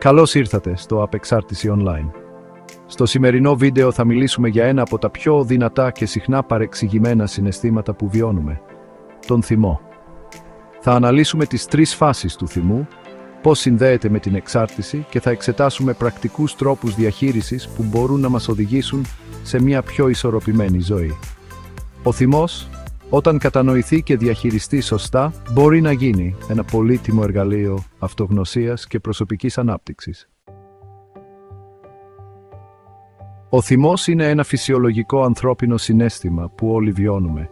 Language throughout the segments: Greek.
Καλώς ήρθατε στο Απεξάρτηση Online. Στο σημερινό βίντεο θα μιλήσουμε για ένα από τα πιο δυνατά και συχνά παρεξηγημένα συναισθήματα που βιώνουμε, τον θυμό. Θα αναλύσουμε τις τρεις φάσεις του θυμού, πώς συνδέεται με την εξάρτηση και θα εξετάσουμε πρακτικούς τρόπους διαχείρισης που μπορούν να μας οδηγήσουν σε μια πιο ισορροπημένη ζωή. Ο θυμός, όταν κατανοηθεί και διαχειριστεί σωστά, μπορεί να γίνει ένα πολύτιμο εργαλείο αυτογνωσίας και προσωπικής ανάπτυξης. Ο θυμός είναι ένα φυσιολογικό ανθρώπινο συναίσθημα που όλοι βιώνουμε.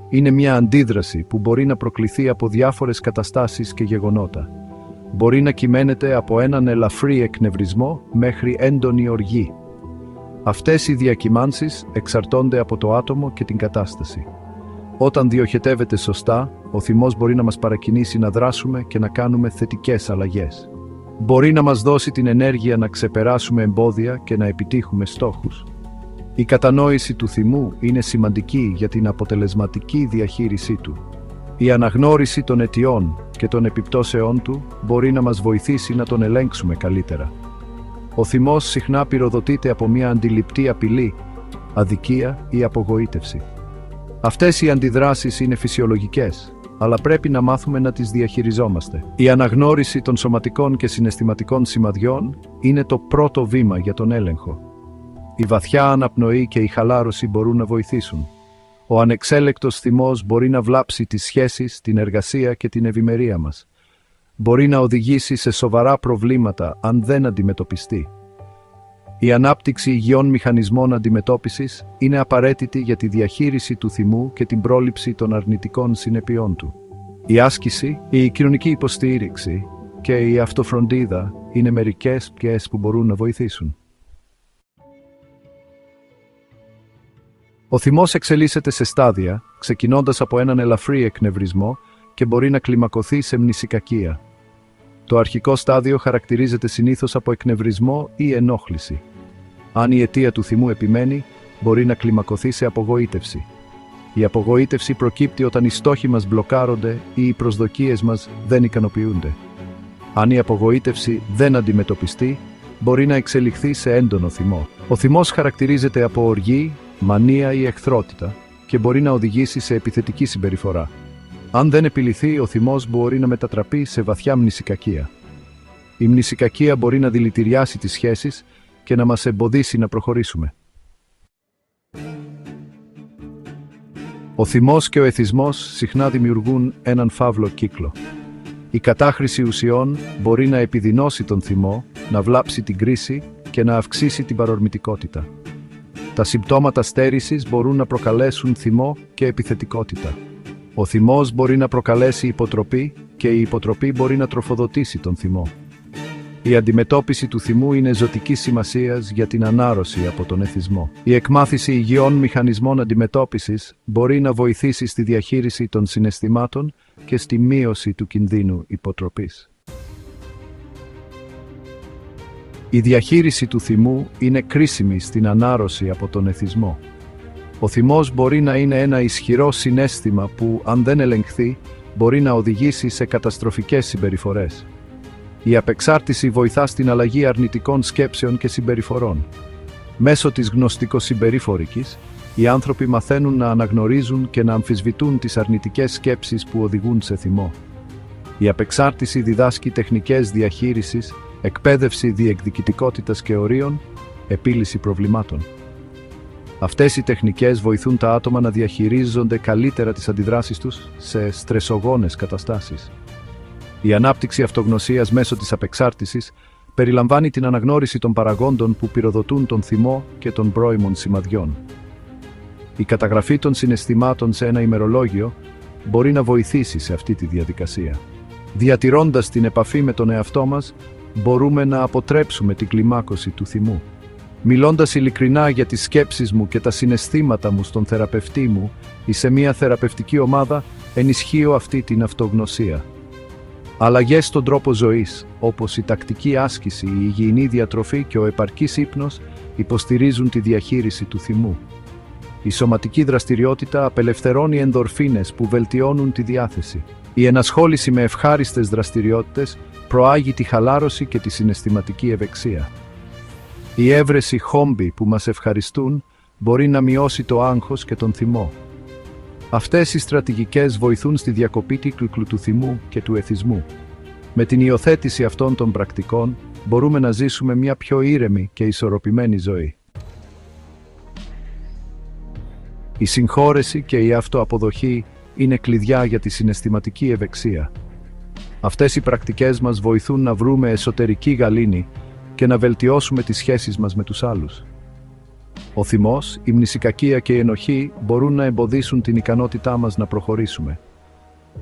Είναι μια αντίδραση που μπορεί να προκληθεί από διάφορες καταστάσεις και γεγονότα. Μπορεί να κυμαίνεται από έναν ελαφρύ εκνευρισμό μέχρι έντονη οργή. Αυτές οι διακυμάνσεις εξαρτώνται από το άτομο και την κατάσταση. Όταν διοχετεύεται σωστά, ο θυμός μπορεί να μας παρακινήσει να δράσουμε και να κάνουμε θετικές αλλαγές. Μπορεί να μας δώσει την ενέργεια να ξεπεράσουμε εμπόδια και να επιτύχουμε στόχους. Η κατανόηση του θυμού είναι σημαντική για την αποτελεσματική διαχείρισή του. Η αναγνώριση των αιτιών και των επιπτώσεών του μπορεί να μας βοηθήσει να τον ελέγξουμε καλύτερα. Ο θυμός συχνά πυροδοτείται από μια αντιληπτή απειλή, αδικία ή απογοήτευση. Αυτές οι αντιδράσεις είναι φυσιολογικές, αλλά πρέπει να μάθουμε να τις διαχειριζόμαστε. Η αναγνώριση των σωματικών και συναισθηματικών σημαδιών είναι το πρώτο βήμα για τον έλεγχο. Η βαθιά αναπνοή και η χαλάρωση μπορούν να βοηθήσουν. Ο ανεξέλεκτος θυμός μπορεί να βλάψει τις σχέσεις, την εργασία και την ευημερία μας. Μπορεί να οδηγήσει σε σοβαρά προβλήματα αν δεν αντιμετωπιστεί. Η ανάπτυξη υγιών μηχανισμών αντιμετώπισης είναι απαραίτητη για τη διαχείριση του θυμού και την πρόληψη των αρνητικών συνεπειών του. Η άσκηση, η κοινωνική υποστήριξη και η αυτοφροντίδα είναι μερικές πτυχές που μπορούν να βοηθήσουν. Ο θυμός εξελίσσεται σε στάδια, ξεκινώντας από έναν ελαφρύ εκνευρισμό και μπορεί να κλιμακωθεί σε μνησικακία. Το αρχικό στάδιο χαρακτηρίζεται συνήθως από εκνευρισμό ή ενόχληση. Αν η αιτία του θυμού επιμένει, μπορεί να κλιμακωθεί σε απογοήτευση. Η απογοήτευση προκύπτει όταν οι στόχοι μας μπλοκάρονται ή οι προσδοκίες μας δεν ικανοποιούνται. Αν η απογοήτευση δεν αντιμετωπιστεί, μπορεί να εξελιχθεί σε έντονο θυμό. Ο θυμός χαρακτηρίζεται από οργή, μανία ή εχθρότητα και μπορεί να οδηγήσει σε επιθετική συμπεριφορά. Αν δεν επιλυθεί, ο θυμός μπορεί να μετατραπεί σε βαθιά μνησικακία. Η μνησικακία μπορεί να δηλητηριάσει τις σχέσεις και να μας εμποδίσει να προχωρήσουμε. Ο θυμός και ο εθισμός συχνά δημιουργούν έναν φαύλο κύκλο. Η κατάχρηση ουσιών μπορεί να επιδεινώσει τον θυμό, να βλάψει την κρίση και να αυξήσει την παρορμητικότητα. Τα συμπτώματα στέρησης μπορούν να προκαλέσουν θυμό και επιθετικότητα. Ο θυμός μπορεί να προκαλέσει υποτροπή και η υποτροπή μπορεί να τροφοδοτήσει τον θυμό. Η αντιμετώπιση του θυμού είναι ζωτικής σημασίας για την ανάρρωση από τον εθισμό. Η εκμάθηση υγιών μηχανισμών αντιμετώπισης μπορεί να βοηθήσει στη διαχείριση των συναισθημάτων και στη μείωση του κινδύνου υποτροπής. Η διαχείριση του θυμού είναι κρίσιμη στην ανάρρωση από τον εθισμό. Ο θυμός μπορεί να είναι ένα ισχυρό συναίσθημα που, αν δεν ελεγχθεί, μπορεί να οδηγήσει σε καταστροφικές συμπεριφορές. Η απεξάρτηση βοηθά στην αλλαγή αρνητικών σκέψεων και συμπεριφορών. Μέσω της γνωστικοσυμπεριφορικής, οι άνθρωποι μαθαίνουν να αναγνωρίζουν και να αμφισβητούν τις αρνητικές σκέψεις που οδηγούν σε θυμό. Η απεξάρτηση διδάσκει τεχνικές διαχείρισης, εκπαίδευση διεκδικητικότητας και ορίων, επίλυση προβλημάτων. Αυτές οι τεχνικές βοηθούν τα άτομα να διαχειρίζονται καλύτερα τις αντιδράσεις τους σε στρεσογόνες καταστάσεις. Η ανάπτυξη αυτογνωσίας μέσω της απεξάρτησης περιλαμβάνει την αναγνώριση των παραγόντων που πυροδοτούν τον θυμό και των πρώιμων σημαδιών. Η καταγραφή των συναισθημάτων σε ένα ημερολόγιο μπορεί να βοηθήσει σε αυτή τη διαδικασία. Διατηρώντας την επαφή με τον εαυτό μας, μπορούμε να αποτρέψουμε την κλιμάκωση του θυμού. Μιλώντας ειλικρινά για τις σκέψεις μου και τα συναισθήματα μου στον θεραπευτή μου ή σε μια θεραπευτική ομάδα, ενισχύω αυτή την αυτογνωσία. Αλλαγές στον τρόπο ζωής, όπως η τακτική άσκηση, η υγιεινή διατροφή και ο επαρκής ύπνος, υποστηρίζουν τη διαχείριση του θυμού. Η σωματική δραστηριότητα απελευθερώνει ενδορφίνες που βελτιώνουν τη διάθεση. Η ενασχόληση με ευχάριστες δραστηριότητες προάγει τη χαλάρωση και τη συναισθηματική ευεξία. Η έβρεση χόμπι που μας ευχαριστούν μπορεί να μειώσει το άγχος και τον θυμό. Αυτές οι στρατηγικές βοηθούν στη διακοπή του κύκλου του θυμού και του εθισμού. Με την υιοθέτηση αυτών των πρακτικών μπορούμε να ζήσουμε μια πιο ήρεμη και ισορροπημένη ζωή. Η συγχώρεση και η αυτοαποδοχή είναι κλειδιά για τη συναισθηματική ευεξία. Αυτές οι πρακτικές μας βοηθούν να βρούμε εσωτερική γαλήνη και να βελτιώσουμε τις σχέσεις μας με τους άλλους. Ο θυμός, η μνησικακία και η ενοχή μπορούν να εμποδίσουν την ικανότητά μας να προχωρήσουμε.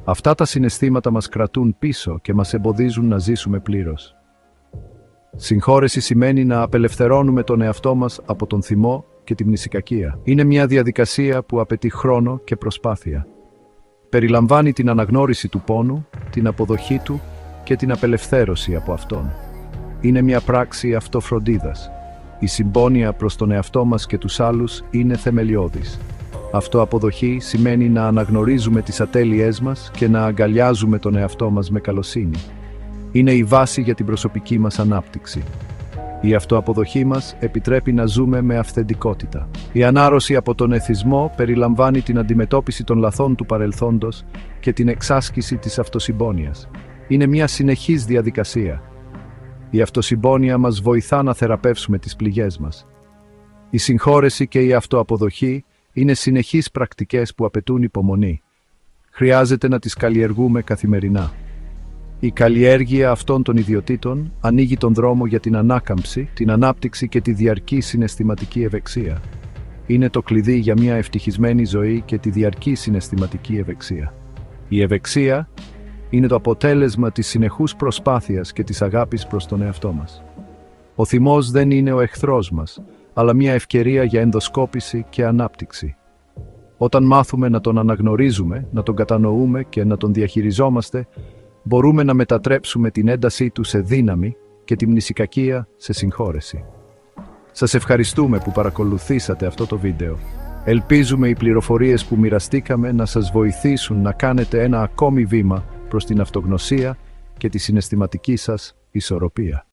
Αυτά τα συναισθήματα μας κρατούν πίσω και μας εμποδίζουν να ζήσουμε πλήρως. Συγχώρεση σημαίνει να απελευθερώνουμε τον εαυτό μας από τον θυμό και τη μνησικακία. Είναι μια διαδικασία που απαιτεί χρόνο και προσπάθεια. Περιλαμβάνει την αναγνώριση του πόνου, την αποδοχή του και την απελευθέρωση από αυτόν. Είναι μια πράξη αυτοφροντίδας. Η συμπόνια προς τον εαυτό μας και τους άλλους είναι θεμελιώδης. Αυτοαποδοχή σημαίνει να αναγνωρίζουμε τις ατέλειές μας και να αγκαλιάζουμε τον εαυτό μας με καλοσύνη. Είναι η βάση για την προσωπική μας ανάπτυξη. Η αυτοαποδοχή μας επιτρέπει να ζούμε με αυθεντικότητα. Η ανάρρωση από τον εθισμό περιλαμβάνει την αντιμετώπιση των λαθών του παρελθόντος και την εξάσκηση της αυτοσυμπόνιας. Είναι μια συνεχής διαδικασία. Η αυτοσυμπόνια μας βοηθά να θεραπεύσουμε τις πληγές μας. Η συγχώρεση και η αυτοαποδοχή είναι συνεχείς πρακτικές που απαιτούν υπομονή. Χρειάζεται να τις καλλιεργούμε καθημερινά. Η καλλιέργεια αυτών των ιδιοτήτων ανοίγει τον δρόμο για την ανάκαμψη, την ανάπτυξη και τη διαρκή συναισθηματική ευεξία. Είναι το κλειδί για μια ευτυχισμένη ζωή και τη διαρκή συναισθηματική ευεξία. Η ευεξία είναι το αποτέλεσμα της συνεχούς προσπάθειας και της αγάπης προς τον εαυτό μας. Ο θυμός δεν είναι ο εχθρός μας, αλλά μια ευκαιρία για ενδοσκόπηση και ανάπτυξη. Όταν μάθουμε να τον αναγνωρίζουμε, να τον κατανοούμε και να τον διαχειριζόμαστε, μπορούμε να μετατρέψουμε την έντασή του σε δύναμη και τη μνησικακία σε συγχώρεση. Σας ευχαριστούμε που παρακολουθήσατε αυτό το βίντεο. Ελπίζουμε οι πληροφορίες που μοιραστήκαμε να σας βοηθήσουν να κάνετε ένα ακόμη βήμα προς την αυτογνωσία και τη συναισθηματική σας ισορροπία.